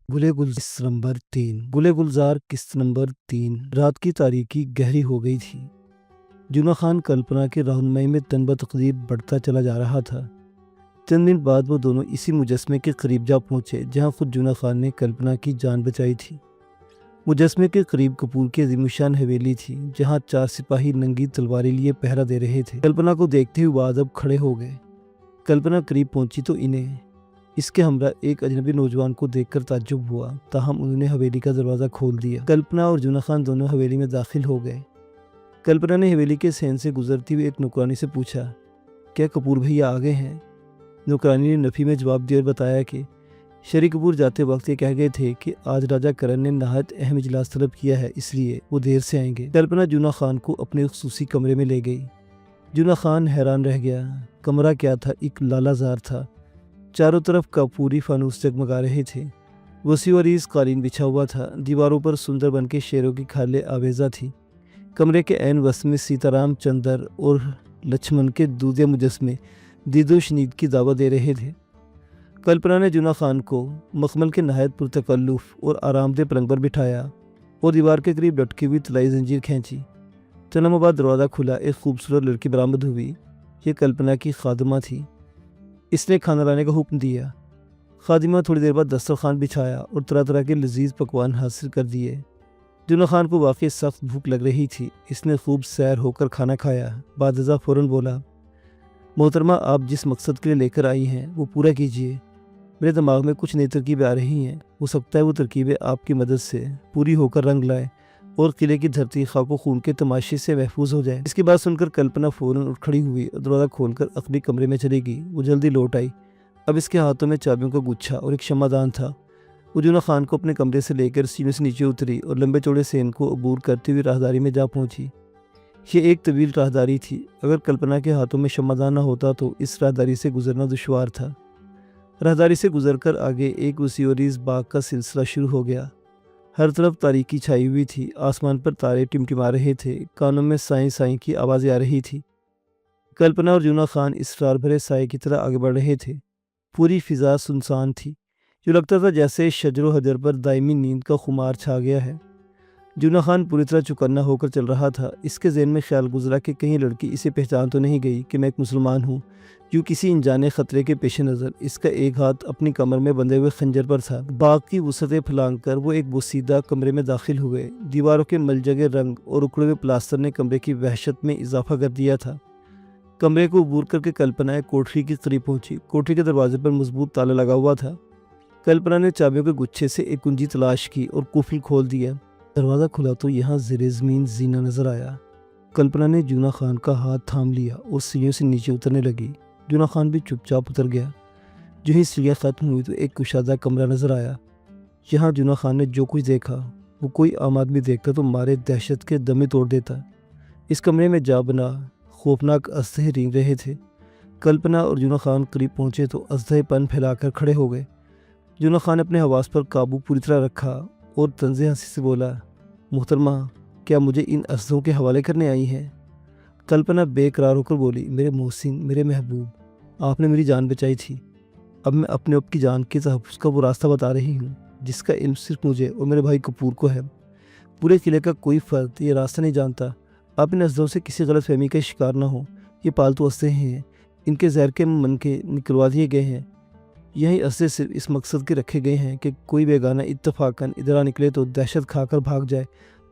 گلے گلزار قسط نمبر 3۔ رات کی تاریکی گہری ہو گئی تھی۔ جونا خان کلپنا کے رہنمائی میں تن بتقدیر بڑھتا چلا جا رہا تھا۔ چند دن بعد وہ دونوں اسی مجسمے کے قریب جا پہنچے جہاں خود جونا خان نے کلپنا کی جان بچائی تھی۔ مجسمے کے قریب کپور کی عظیم الشان حویلی تھی جہاں 4 سپاہی ننگی تلواریں لیے پہرا دے رہے تھے۔ کلپنا کو دیکھتے ہوئے بعد اب کھڑے ہو گئے۔ کلپنا قریب پہنچی تو انہیں اس کے ہمراہ ایک اجنبی نوجوان کو دیکھ کر تعجب ہوا، تاہم انہوں نے حویلی کا دروازہ کھول دیا۔ کلپنا اور جونا خان دونوں حویلی میں داخل ہو گئے۔ کلپنا نے حویلی کے صحن سے گزرتی ہوئی ایک نوکرانی سے پوچھا، کیا کپور بھیا آ گئے ہیں؟ نوکرانی نے نفی میں جواب دیا اور بتایا کہ شری کپور جاتے وقت یہ کہہ گئے تھے کہ آج راجہ کرن نے نہایت اہم اجلاس طلب کیا ہے، اس لیے وہ دیر سے آئیں گے۔ کلپنا جونا خان کو اپنے خصوصی کمرے میں لے گئی۔ جونا خان حیران رہ گیا۔ کمرہ کیا تھا؟ ایک لالا زار تھا۔ چاروں طرف کپوری فانوس جگمگا رہے تھے۔ وسیع و عریض قالین بچھا ہوا تھا۔ دیواروں پر سندر بن کے شیروں کی کھالیں آویزاں تھی۔ کمرے کے عین وسط میں سیتارام چندر اور لچھمن کے دودھیا مجسمے دید و شنید کی دعوت دے رہے تھے۔ کلپنا نے جونا خان کو مخمل کے نہایت پرتکلف اور آرام دہ پلنگ پر بٹھایا اور دیوار کے قریب لٹکی ہوئی طلائی زنجیر کھینچی۔ چند لمحوں بعد دروازہ کھلا، ایک خوبصورت لڑکی برآمد ہوئی۔ یہ کلپنا کی خادمہ تھی۔ اس نے کھانا لانے کا حکم دیا۔ خادمہ تھوڑی دیر بعد دسترخوان بچھایا اور طرح طرح کے لذیذ پکوان حاضر کر دیے۔ جونا خان کو واقعی سخت بھوک لگ رہی تھی۔ اس نے خوب سیر ہو کر کھانا کھایا۔ بعد ازاں فوراً بولا، محترمہ آپ جس مقصد کے لیے لے کر آئی ہیں وہ پورا کیجیے۔ میرے دماغ میں کچھ نئی ترکیبیں آ رہی ہیں، ہو سکتا ہے وہ ترکیبیں آپ کی مدد سے پوری ہو کر رنگ لائے اور قلعے کی دھرتی خاک و خون کے تماشے سے محفوظ ہو جائے۔ اس کی بات سن کر کلپنا فوراً اٹھ کھڑی ہوئی اور دروازہ کھول کر اپنے کمرے میں چلی گئی۔ وہ جلدی لوٹ آئی۔ اب اس کے ہاتھوں میں چابیوں کا گچھا اور ایک شمعدان تھا۔ وہ جونا خان کو اپنے کمرے سے لے کر سیڑھیوں سے نیچے اتری اور لمبے چوڑے سین کو عبور کرتے ہوئے راہداری میں جا پہنچی۔ یہ ایک طویل راہداری تھی۔ اگر کلپنا کے ہاتھوں میں شمعدان نہ ہوتا تو اس راہداری سے گزرنا دشوار تھا۔ راہداری سے گزر کر آگے ایک وسیع و عریض باغ کا سلسلہ شروع ہو گیا۔ ہر طرف تاریکی چھائی ہوئی تھی۔ آسمان پر تارے ٹمٹما رہے تھے۔ کانوں میں سائیں سائیں کی آوازیں آ رہی تھی۔ کلپنا اور جونا خان اسرار بھرے سائے کی طرح آگے بڑھ رہے تھے۔ پوری فضا سنسان تھی، جو لگتا تھا جیسے شجر و حجر پر دائمی نیند کا خمار چھا گیا ہے۔ جونا خان پوری طرح چوکنا ہو کر چل رہا تھا۔ اس کے ذہن میں خیال گزرا کہ کہیں لڑکی اسے پہچان تو نہیں گئی کہ میں ایک مسلمان ہوں۔ یوں کسی انجانے خطرے کے پیش نظر اس کا ایک ہاتھ اپنی کمر میں بندھے ہوئے خنجر پر تھا۔ باغ کی وسعتیں پھلانگ کر وہ ایک بوسیدہ کمرے میں داخل ہوئے۔ دیواروں کے ملجگے رنگ اور اکھڑے ہوئے پلاسٹر نے کمرے کی وحشت میں اضافہ کر دیا تھا۔ کمرے کو عبور کر کے کلپنا ایک کوٹری کے قریب پہنچی۔ کوٹری کے دروازے پر مضبوط تالا لگا ہوا تھا۔ کلپنا نے چابیوں کے گچھے سے ایک کنجی تلاش کی اور قفل کھول دیا۔ دروازہ کھلا تو یہاں زیر زمین زینہ نظر آیا۔ کلپنا نے جونا خان کا ہاتھ تھام لیا اور سیڑھیوں سے نیچے اترنے لگی۔ جونا خان بھی چپ چاپ اتر گیا۔ جو ہی سیڑھیاں ختم ہوئی تو ایک کشادہ کمرہ نظر آیا۔ یہاں جونا خان نے جو کچھ دیکھا وہ کوئی عام آدمی دیکھتا تو مارے دہشت کے دمے توڑ دیتا۔ اس کمرے میں جا بنا خوفناک اژدھے رینگ رہے تھے۔ کلپنا اور جونا خان قریب پہنچے تو اژدھے پن پھیلا کر کھڑے ہو گئے۔ جونا خان نے اپنے حواس پر قابو پوری طرح رکھا اور طنز ہنسی سے بولا، محترمہ کیا مجھے ان اژدھوں کے حوالے کرنے آئی ہیں؟ کلپنا بے قرار ہو کر بولی، میرے محسن، میرے محبوب، آپ نے میری جان بچائی تھی۔ اب میں اپنے آپ کی جان کے تحفظ کا وہ راستہ بتا رہی ہوں جس کا علم صرف مجھے اور میرے بھائی کپور کو ہے۔ پورے قلعے کا کوئی فرد یہ راستہ نہیں جانتا۔ آپ ان اژدھوں سے کسی غلط فہمی کا شکار نہ ہو۔ یہ پالتو اژدھے ہیں۔ ان کے زہر کے منکے نکلوا دیے گئے ہیں۔ یہی اژدھے صرف اس مقصد کے رکھے گئے ہیں کہ کوئی بیگانہ اتفاقاً ادھر آ نکلے تو دہشت کھا کر بھاگ جائے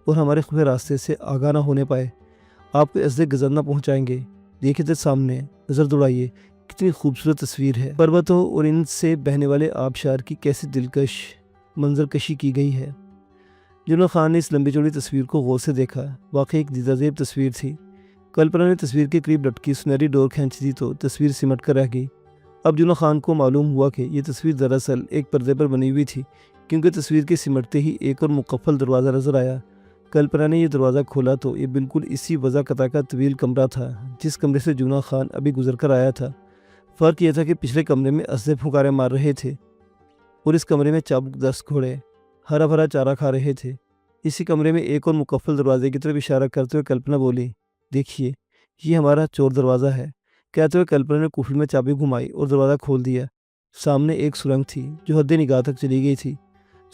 اور ہمارے خفیہ راستے سے آگاہ نہ ہونے پائے۔ آپ کو اژدھے گزر نہ پہنچائیں گے۔ دیکھیے تو سامنے، نظر دوڑائیے، کتنی خوبصورت تصویر ہے۔ پروتوں اور ان سے بہنے والے آبشار کی کیسی دلکش منظر کشی کی گئی ہے۔ جونا خان نے اس لمبی چوڑی تصویر کو غور سے دیکھا۔ واقعی ایک دیدہ زیب تصویر تھی۔ کلپنا نے تصویر کے قریب لٹکی سنہری ڈور کھینچ دی تو تصویر سمٹ کر رہ گئی۔ اب جونا خان کو معلوم ہوا کہ یہ تصویر دراصل ایک پردے پر بنی ہوئی تھی، کیونکہ تصویر کے سمٹتے ہی ایک اور مقفل دروازہ نظر آیا۔ کلپنا نے یہ دروازہ کھولا تو یہ بالکل اسی وضع قطع کا طویل کمرہ تھا جس کمرے سے جونا خان ابھی گزر کر آیا تھا۔ فرق یہ تھا کہ پچھلے کمرے میں اژدھے پھنکارے مار رہے تھے اور اس کمرے میں چابک دست گھوڑے ہرا بھرا چارہ کھا رہے تھے۔ اسی کمرے میں ایک اور مقفل دروازے کی طرف اشارہ کرتے ہوئے کلپنا بولی، دیکھیے یہ ہمارا چور دروازہ ہے۔ کہتے ہوئے کلپنا نے قفل میں چابی گھمائی اور دروازہ کھول دیا۔ سامنے ایک سرنگ تھی جو حد نگاہ تک چلی گئی تھی۔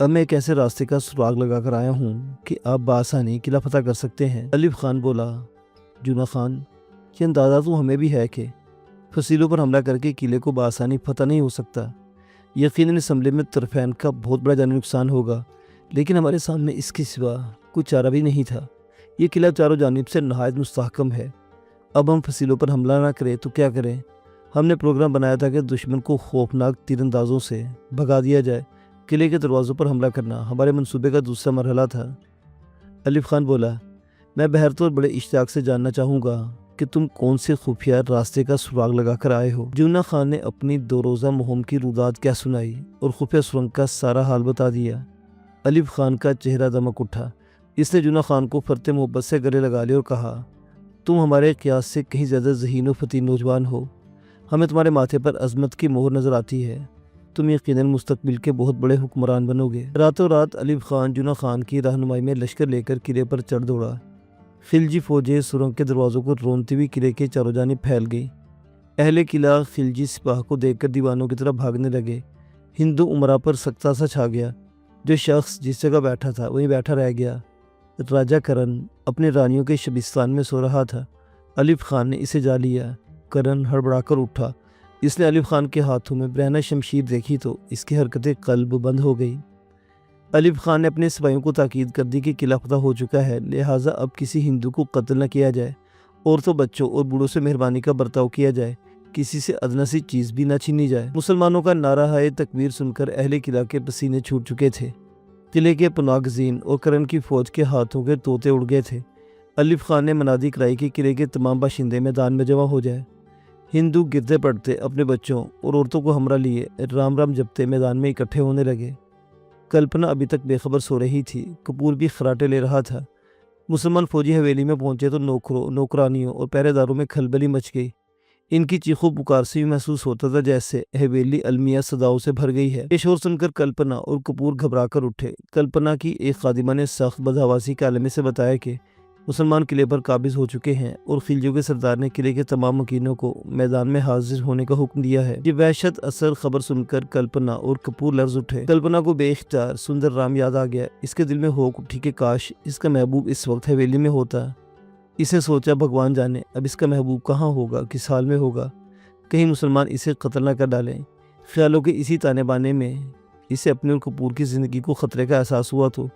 اب میں ایک ایسے راستے کا سراغ لگا کر آیا ہوں کہ آپ بآسانی قلعہ فتح کر سکتے ہیں۔ الف خان بولا۔ جونا خان، یہ اندازہ تو ہمیں بھی ہے کہ فصیلوں پر حملہ کر کے قلعے کو بآسانی فتح نہیں ہو سکتا۔ یقیناً اس حملے میں طرفین کا بہت بڑا جانی نقصان ہوگا، لیکن ہمارے سامنے اس کے سوا کوئی چارہ بھی نہیں تھا۔ یہ قلعہ چاروں جانب سے نہایت مستحکم ہے۔ اب ہم فصیلوں پر حملہ نہ کریں تو کیا کریں؟ ہم نے پروگرام بنایا تھا کہ دشمن کو خوفناک تیر اندازوں سے بھگا دیا جائے۔ قلعے کے دروازوں پر حملہ کرنا ہمارے منصوبے کا دوسرا مرحلہ تھا۔ الف خان بولا۔ میں بہرطور بڑے اشتیاق سے جاننا چاہوں گا کہ تم کون سے خفیہ راستے کا سراغ لگا کر آئے ہو۔ جونا خان نے اپنی 2 روزہ مہم کی روداد کیا سنائی اور خفیہ سرنگ کا سارا حال بتا دیا۔ الف خان کا چہرہ دمک اٹھا۔ اس نے جونا خان کو فرتے محبت سے گلے لگا لیا اور کہا، تم ہمارے قیاس سے کہیں زیادہ ذہین و فتین نوجوان ہو۔ ہمیں تمہارے ماتھے پر عظمت کی مہر نظر آتی ہے۔ تم یقیناً مستقبل کے بہت بڑے حکمران بنو گے۔ راتوں رات الف خان جونا خان کی رہنمائی میں لشکر لے کر قلعے پر چڑھ دوڑا۔ خلجی فوجیں سرنگ کے دروازوں کو رونتی ہوئی قلعے کے چاروں جانب پھیل گئی۔ اہل قلعہ خلجی سپاہ کو دیکھ کر دیوانوں کی طرح بھاگنے لگے۔ ہندو امرا پر سکتہ سا چھا گیا۔ جو شخص جس جگہ بیٹھا تھا وہیں بیٹھا رہ گیا۔ راجہ کرن اپنے رانیوں کے شبستان میں سو رہا تھا۔ الف خان نے اسے جا لیا۔ کرن ہڑبڑا کر اٹھا۔ اس نے الف خان کے ہاتھوں میں برہنہ شمشیر دیکھی تو اس کی حرکتیں قلب بند ہو گئی۔ الف خان نے اپنے سپاہیوں کو تاکید کر دی کہ قلعہ فتح ہو چکا ہے، لہٰذا اب کسی ہندو کو قتل نہ کیا جائے، عورتوں بچوں اور بوڑھوں سے مہربانی کا برتاؤ کیا جائے، کسی سے ادنیٰ سی چیز بھی نہ چھینی جائے۔ مسلمانوں کا نعرہ تکبیر سن کر اہل قلعہ کے پسینے چھوٹ چکے تھے۔ قلعے کے پناگزین اور کرن کی فوج کے ہاتھوں کے طوطے اڑ گئے تھے۔ الف خان نے منادی کرائی کہ قلعے کے تمام باشندے میدان میں جمع ہو جائے۔ ہندو گرتے پڑتے اپنے بچوں اور عورتوں کو ہمراہ لیے رام رام جپتے میدان میں اکٹھے ہونے لگے۔ کلپنا ابھی تک بے خبر سو رہی تھی۔ کپور بھی خراٹے لے رہا تھا۔ مسلمان فوجی حویلی میں پہنچے تو نوکروں، نوکرانیوں اور پہرے داروں میں کھلبلی مچ گئی۔ ان کی چیخو پکار سے بھی محسوس ہوتا تھا جیسے حویلی المیہ صداؤں سے بھر گئی ہے۔ یہ شور سن کر کلپنا اور کپور گھبرا کر اٹھے۔ کلپنا کی ایک خادمہ نے سخت بدحواسی کے عالمے سے بتایا کہ مسلمان قلعے پر قابض ہو چکے ہیں اور خلجیوں کے سردار نے قلعے کے تمام مکینوں کو میدان میں حاضر ہونے کا حکم دیا ہے۔ یہ وحشت اثر خبر سن کر کلپنا اور کپور لرز اٹھے۔ کلپنا کو بے اختیار سندر رام یاد آ گیا۔ اس کے دل میں ہوک اٹھی کہ کاش اس کا محبوب اس وقت حویلی میں ہوتا۔ اس نے سوچا بھگوان جانے اب اس کا محبوب کہاں ہوگا، کس حال میں ہوگا، کہیں مسلمان اسے قتل نہ کر ڈالیں۔ خیالوں کے اسی تانے بانے میں اسے اپنے اور کپور کی زندگی کو خطرے کا احساس ہوا تو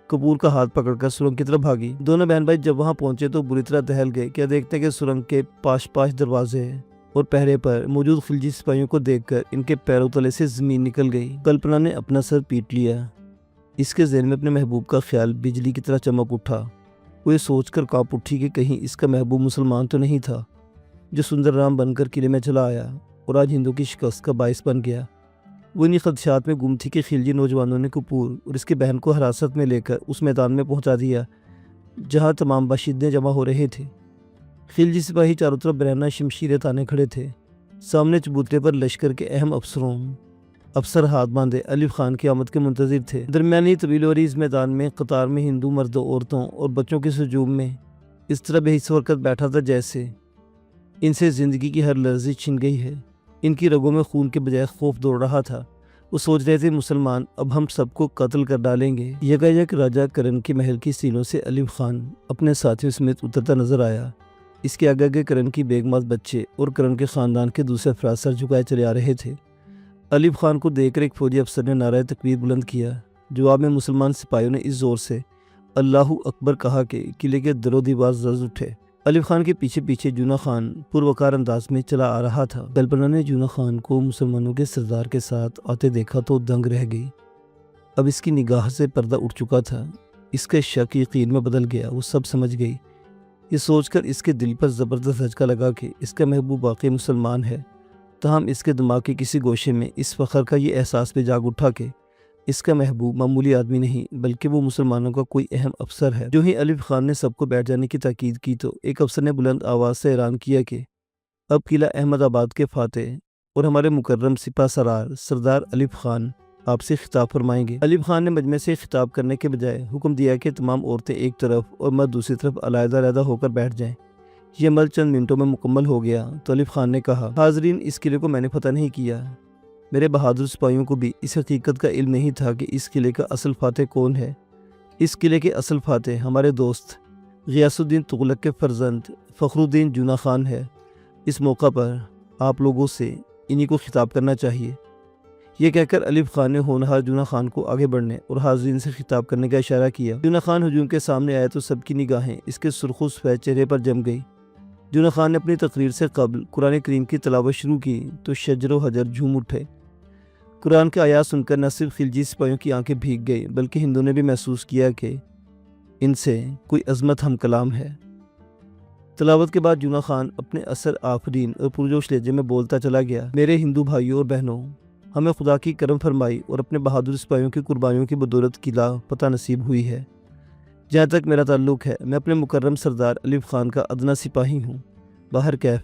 کپور کا ہاتھ پکڑ کر سرنگ کی طرف بھاگی۔ دونوں بہن بھائی جب وہاں پہنچے تو بری طرح دہل گئے۔ کیا دیکھتے کہ سرنگ کے پاش دروازے اور پہرے پر موجود خلجی سپاہیوں کو دیکھ کر ان کے پیروں تلے سے زمین نکل گئی۔ کلپنا نے اپنا سر پیٹ لیا۔ اس کے ذہن میں اپنے محبوب کا خیال بجلی کی طرح چمک اٹھا۔ وہ یہ سوچ کر کانپ اٹھی کہ کہیں اس کا محبوب مسلمان تو نہیں تھا جو سندر رام بن کر قلعے میں چلا آیا اور آج ہندو کی شکست کا باعث بن گیا۔ وہ انہی خدشات میں گم تھی کہ خلجی نوجوانوں نے کپور اور اس کی بہن کو حراست میں لے کر اس میدان میں پہنچا دیا جہاں تمام باشندے جمع ہو رہے تھے۔ خلجی سپاہی چاروں طرف برہنہ شمشیریں تانے کھڑے تھے۔ سامنے چبوترے پر لشکر کے اہم افسر ہاتھ باندھے الف خان کی آمد کے منتظر تھے۔ درمیانی طویل و عریض میدان میں قطار میں ہندو مردوں، عورتوں اور بچوں کے ہجوم میں اس طرح بے حس حرکت بیٹھا تھا جیسے ان سے زندگی کی ہر لرزش چھن گئی ہے۔ ان کی رگوں میں خون کے بجائے خوف دوڑ رہا تھا۔ وہ سوچ رہے تھے مسلمان اب ہم سب کو قتل کر ڈالیں گے۔ یکایک راجہ کرن کے محل کی سیڑھیوں سے الف خان اپنے ساتھیوں سمیت اترتا نظر آیا۔ اس کے آگے کرن کی بیگمات، بچے اور کرن کے خاندان کے دوسرے افراد سر جھکائے چلے آ رہے تھے۔ الف خان کو دیکھ کر ایک فوجی افسر نے نعرہ تکبیر بلند کیا۔ جواب میں مسلمان سپاہیوں نے اس زور سے اللہ اکبر کہا کہ قلعے کے در و دیوار لرز اٹھے۔ الف خان کے پیچھے پیچھے جونا خان پروکار انداز میں چلا آ رہا تھا۔ کلپنا نے جونا خان کو مسلمانوں کے سردار کے ساتھ آتے دیکھا تو دنگ رہ گئی۔ اب اس کی نگاہ سے پردہ اٹھ چکا تھا۔ اس کا شک یقین میں بدل گیا۔ وہ سب سمجھ گئی۔ یہ سوچ کر اس کے دل پر زبردست دھچکا لگا کہ اس کا محبوب واقعی مسلمان ہے۔ تاہم اس کے دماغ کے کسی گوشے میں اس فخر کا یہ احساس بھی جاگ اٹھا کہ اس کا محبوب معمولی آدمی نہیں بلکہ وہ مسلمانوں کا کوئی اہم افسر ہے۔ جو ہی الف خان نے سب کو بیٹھ جانے کی تاکید کی تو ایک افسر نے بلند آواز سے اعلان کیا کہ اب قلعہ احمد آباد کے فاتح اور ہمارے مکرم سپہ سالار سردار الف خان آپ سے خطاب فرمائیں گے۔ الف خان نے مجمع سے خطاب کرنے کے بجائے حکم دیا کہ تمام عورتیں ایک طرف اور مرد دوسری طرف علیحدہ علیحدہ ہو کر بیٹھ جائیں۔ یہ عمل چند منٹوں میں مکمل ہو گیا تو الف خان نے کہا، حاضرین، اس قلعے کو میں نے فتح نہیں کیا، میرے بہادر سپاہیوں کو بھی اس حقیقت کا علم نہیں تھا کہ اس قلعے کا اصل فاتح کون ہے۔ اس قلعے کے اصل فاتح ہمارے دوست غیاث الدین تغلق کے فرزند فخر الدین جونہ خان ہے۔ اس موقع پر آپ لوگوں سے انہی کو خطاب کرنا چاہیے۔ یہ کہہ کر الف خان نے ہونہار جونہ خان کو آگے بڑھنے اور حاضرین سے خطاب کرنے کا اشارہ کیا۔ جونہ خان ہجوم کے سامنے آیا تو سب کی نگاہیں اس کے سرخ و سفید چہرے پر جم گئی۔ جونہ خان نے اپنی تقریر سے قبل قرآن کریم کی تلاوت شروع کی تو شجر و حجر جھوم اٹھے۔ قرآن کے آیات سن کر نہ صرف خلجی سپاہیوں کی آنکھیں بھیگ گئی بلکہ ہندوؤں نے بھی محسوس کیا کہ ان سے کوئی عظمت ہم کلام ہے۔ تلاوت کے بعد جونہ خان اپنے اثر آفرین اور پرجوش لہجے میں بولتا چلا گیا، میرے ہندو بھائیوں اور بہنوں، ہمیں خدا کی کرم فرمائی اور اپنے بہادر سپاہیوں کی قربانیوں کی بدولت قلعہ فتح نصیب ہوئی ہے۔ جہاں تک میرا تعلق ہے میں اپنے مکرم سردار الف خان کا ادنیٰ سپاہی ہوں۔ باہر کیف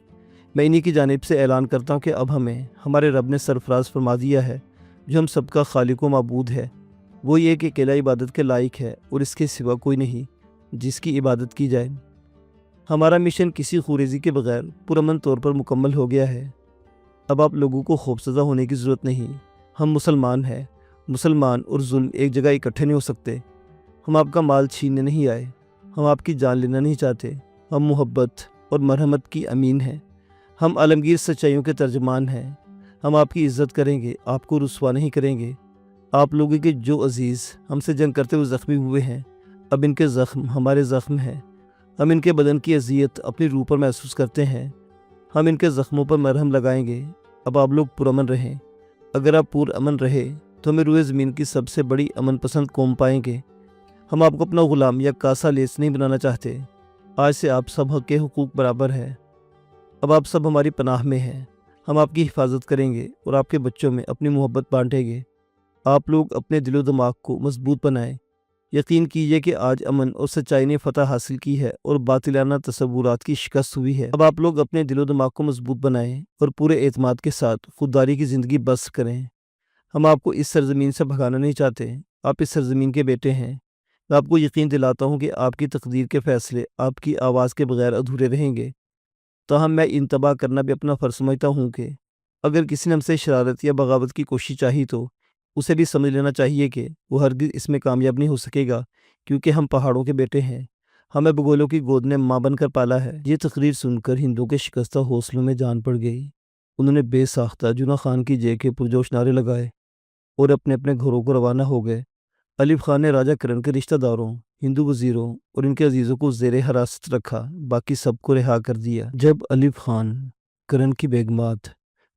میں انہی کی جانب سے اعلان کرتا ہوں کہ اب ہمیں ہمارے رب نے سرفراز فرما دیا ہے جو ہم سب کا خالق و معبود ہے۔ وہ یہ کہ اکیلا عبادت کے لائق ہے اور اس کے سوا کوئی نہیں جس کی عبادت کی جائے۔ ہمارا مشن کسی خوریزی کے بغیر پرامن طور پر مکمل ہو گیا ہے۔ اب آپ لوگوں کو خوفزدہ ہونے کی ضرورت نہیں۔ ہم مسلمان ہیں۔ مسلمان اور ظلم ایک جگہ اکٹھے نہیں ہو سکتے۔ ہم آپ کا مال چھیننے نہیں آئے، ہم آپ کی جان لینا نہیں چاہتے۔ ہم محبت اور مرحمت کی امین ہیں۔ ہم عالمگیر سچائیوں کے ترجمان ہیں۔ ہم آپ کی عزت کریں گے، آپ کو رسوا نہیں کریں گے۔ آپ لوگوں کے جو عزیز ہم سے جنگ کرتے ہوئے زخمی ہوئے ہیں، اب ان کے زخم ہمارے زخم ہیں۔ ہم ان کے بدن کی اذیت اپنی روح پر محسوس کرتے ہیں۔ ہم ان کے زخموں پر مرہم لگائیں گے۔ اب آپ لوگ پرامن رہیں۔ اگر آپ پرامن رہے تو ہمیں روئے زمین کی سب سے بڑی امن پسند قوم پائیں گے۔ ہم آپ کو اپنا غلام یا کاسا لیس نہیں بنانا چاہتے۔ آج سے آپ سب حق کے حقوق برابر ہیں۔ اب آپ سب ہماری پناہ میں ہیں۔ ہم آپ کی حفاظت کریں گے اور آپ کے بچوں میں اپنی محبت بانٹیں گے۔ آپ لوگ اپنے دل و دماغ کو مضبوط بنائیں۔ یقین کیجئے کہ آج امن اور سچائی نے فتح حاصل کی ہے اور باطلانہ تصورات کی شکست ہوئی ہے۔ اب آپ لوگ اپنے دل و دماغ کو مضبوط بنائیں اور پورے اعتماد کے ساتھ خودداری کی زندگی بسر کریں۔ ہم آپ کو اس سرزمین سے بھگانا نہیں چاہتے۔ آپ اس سرزمین کے بیٹے ہیں۔ میں آپ کو یقین دلاتا ہوں کہ آپ کی تقدیر کے فیصلے آپ کی آواز کے بغیر ادھورے رہیں گے۔ تاہم میں انتباہ کرنا بھی اپنا فرض سمجھتا ہوں کہ اگر کسی نے ہم سے شرارت یا بغاوت کی کوشش چاہی تو اسے بھی سمجھ لینا چاہیے کہ وہ ہرگز اس میں کامیاب نہیں ہو سکے گا، کیونکہ ہم پہاڑوں کے بیٹے ہیں۔ ہمیں بگولوں کی گود نے ماں بن کر پالا ہے۔ یہ تقریر سن کر ہندوؤں کے شکستہ حوصلوں میں جان پڑ گئی۔ انہوں نے بے ساختہ جونہ خان کی جے کے پرجوش نعرے لگائے اور اپنے اپنے گھروں کو روانہ ہو گئے۔ الف خان نے راجہ کرن کے رشتہ داروں، ہندو وزیروں اور ان کے عزیزوں کو زیر حراست رکھا، باقی سب کو رہا کر دیا۔ جب الف خان کرن کی بیگمات،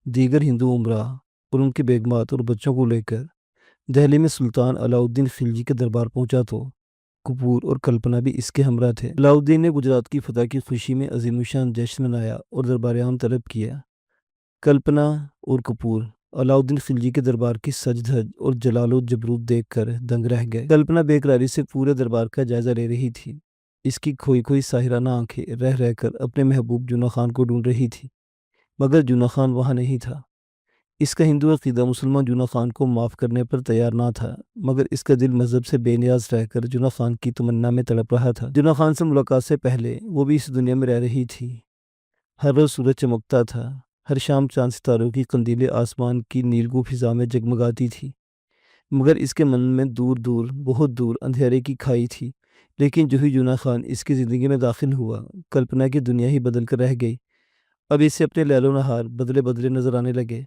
دیگر ہندو امراء اور ان کی بیگمات اور بچوں کو لے کر دہلی میں سلطان علاء الدین خلجی کے دربار پہنچا تو کپور اور کلپنا بھی اس کے ہمراہ تھے۔ علاء الدین نے گجرات کی فتح کی خوشی میں عظیم الشان جشن منایا اور دربار عام طلب کیا۔ کلپنا اور کپور علاء الدین خلجی کے دربار کی سج دھج اور جلال و جبروت دیکھ کر دنگ رہ گئے۔ کلپنا بے قراری سے پورے دربار کا جائزہ لے رہی تھی۔ اس کی کھوئی کھوئی ساحرانہ آنکھیں رہ رہ کر اپنے محبوب جونہ خان کو ڈھونڈ رہی تھی، مگر جونہ خان وہاں نہیں تھا۔ اس کا ہندو عقیدہ مسلمان جونہ خان کو معاف کرنے پر تیار نہ تھا، مگر اس کا دل مذہب سے بے نیاز رہ کر جونہ خان کی تمنا میں تڑپ رہا تھا۔ جونہ خان سے ملاقات سے پہلے وہ بھی اس دنیا میں رہ رہی تھی۔ ہر روز سورج چمکتا تھا، ہر شام چاند ستاروں کی قندیلیں آسمان کی نیلگوں فضا میں جگمگاتی تھی، مگر اس کے من میں دور دور بہت دور اندھیرے کی کھائی تھی۔ لیکن جو ہی جونہ خان اس کی زندگی میں داخل ہوا، کلپنا کی دنیا ہی بدل کر رہ گئی۔ اب اسے اپنے لیل و نہار بدلے بدلے نظر آنے لگے۔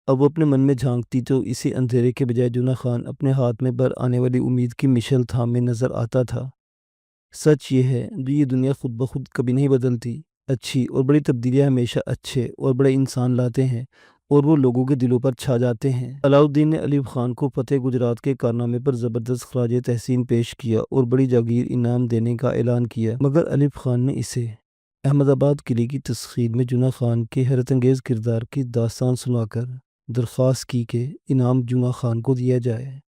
اب وہ اپنے من میں جھانکتی تو اسی اندھیرے کے بجائے جونہ خان اپنے ہاتھ میں بر آنے والی امید کی مشعل تھامے نظر آتا تھا۔ سچ یہ ہے یہ دنیا خود بخود کبھی نہیں بدلتی۔ اچھی اور بڑی تبدیلیاں ہمیشہ اچھے اور بڑے انسان لاتے ہیں اور وہ لوگوں کے دلوں پر چھا جاتے ہیں۔ علاء الدین نے الف خان کو فتح گجرات کے کارنامے پر زبردست خراج تحسین پیش کیا اور بڑی جاگیر انعام دینے کا اعلان کیا، مگر الف خان نے اسے احمد آباد قلعے کی تسخیر میں جونہ خان کے حیرت انگیز کردار کی داستان سنا کر درخواست کی کہ انعام جونہ خان کو دیا جائے۔